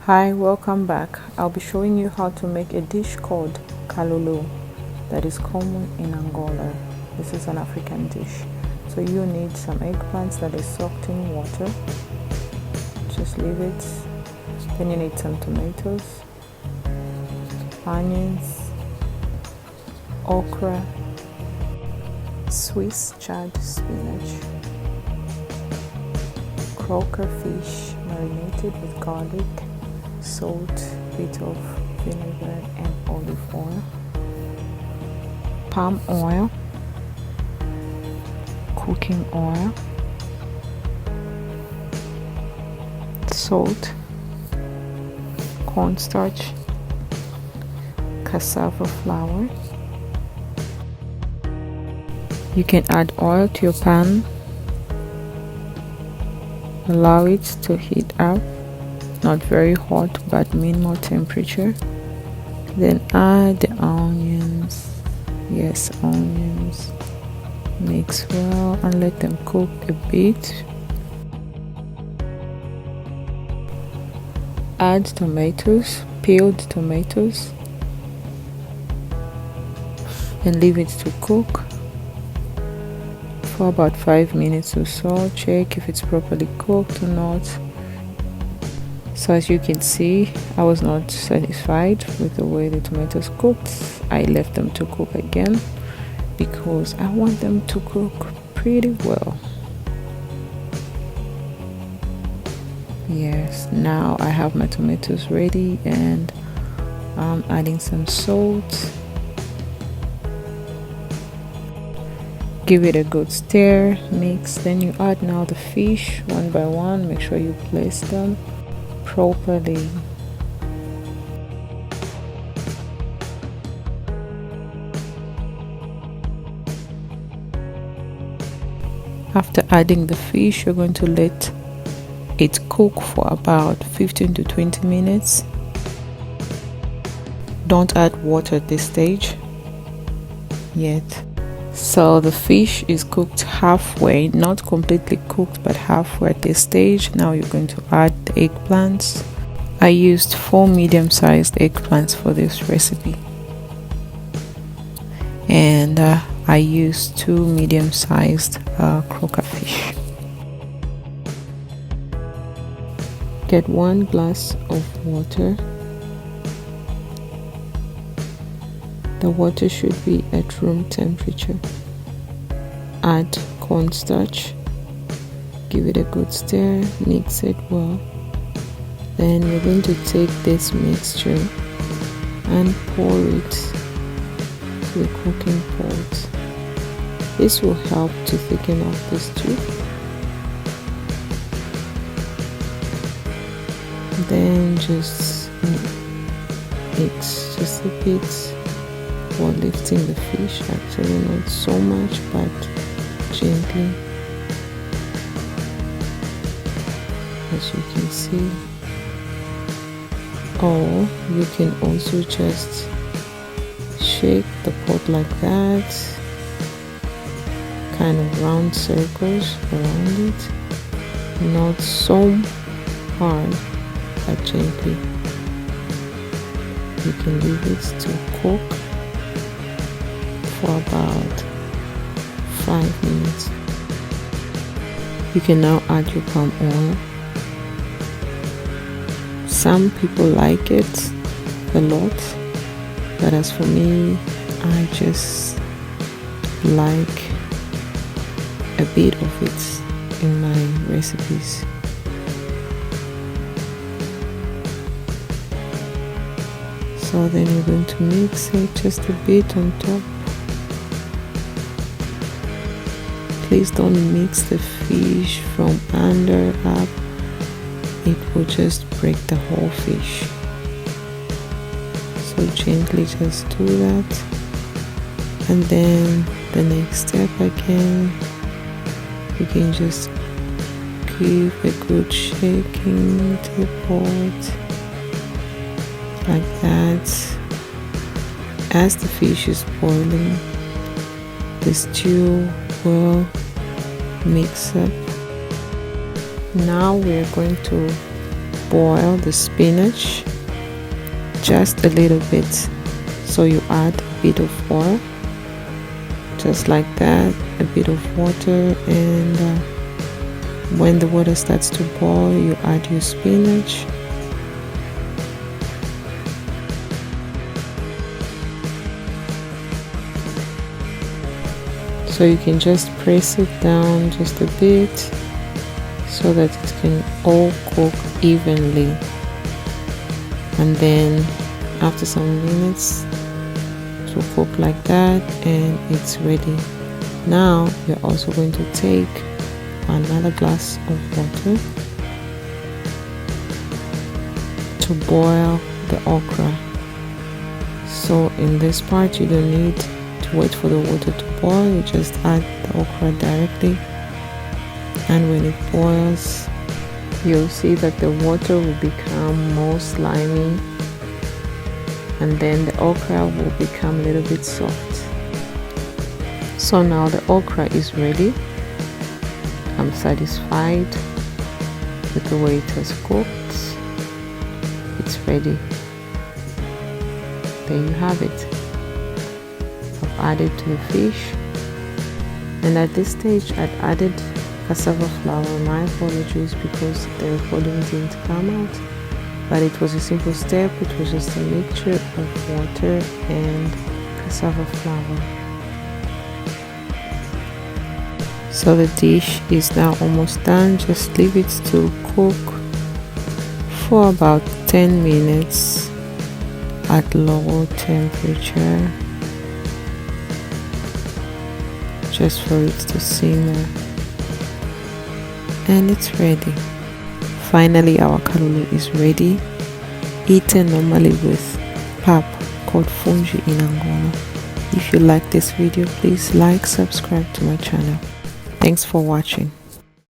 Hi, welcome back. I'll be showing you how to make a dish called Calulu that is common in Angola. This is an African dish. So you need some eggplants that is soaked in water. Just leave it. Then you need some tomatoes, onions, okra, Swiss chard spinach, croaker fish marinated with garlic, salt, bit of vinegar and olive oil, palm oil, cooking oil, salt, cornstarch, cassava flour. You can add oil to your pan, allow it to heat up, not very hot but minimal temperature. Then add the onions. Yes, onions. Mix well and let them cook a bit. Add tomatoes, peeled tomatoes, and leave it to cook for about 5 minutes or so. Check if it's properly cooked or not. So as you can see, I was not satisfied with the way the tomatoes cooked. I left them to cook again because I want them to cook pretty well. Yes, now I have my tomatoes ready and I'm adding some salt. Give it a good stir, mix. Then you add now the fish one by one. Make sure you place them properly. After adding the fish, you're going to let it cook for about 15 to 20 minutes. Don't add water at this stage yet. So the fish is cooked halfway, not completely cooked but halfway at this stage. Now you're going to add the eggplants. I used 4 medium-sized eggplants for this recipe, and I used 2 medium-sized croaker fish. Get 1 glass of water. The water should be at room temperature. Add cornstarch. Give it a good stir. Mix it well. Then you're going to take this mixture and pour it to the cooking pot. This will help to thicken up the stew. Then just mix just a bit while lifting the fish. Actually not so much but gently, as you can see. Or you can also just shake the pot like that, kind of round circles around it, not so hard but gently. You can leave it to cook for about 5 minutes. You can now add your palm oil. Some people like it a lot, but as for me, I just like a bit of it in my recipes. So then you're going to mix it just a bit on top. Please don't mix the fish from under up. It will just break the whole fish. So gently just do that. And then the next step again, you can just give a good shaking to the pot like that. As the fish is boiling, the stew will mix up. Now we're going to boil the spinach just a little bit. So you add a bit of oil, just like that, a bit of water, and when the water starts to boil, you add your spinach. So you can just press it down just a bit so that it can all cook evenly. And then after some minutes, it will cook like that and it's ready. Now you're also going to take another glass of water to boil the okra. So in this part you don't need to wait for the water to boil, you just add the okra directly, and when it boils you'll see that the water will become more slimy and then the okra will become a little bit soft. So now the okra is ready. I'm satisfied with the way it has cooked. It's ready. There you have it. I've added to the fish, and at this stage I'd added cassava flour. My apologies because the recording didn't come out, but it was a simple step. It was just a mixture of water and cassava flour. So the dish is now almost done. Just leave it to cook for about 10 minutes at low temperature, just for it to simmer, and it's ready. Finally, our Calulu is ready, eaten normally with pap called fungi in Angola. If you like this video, please like, subscribe to my channel. Thanks for watching.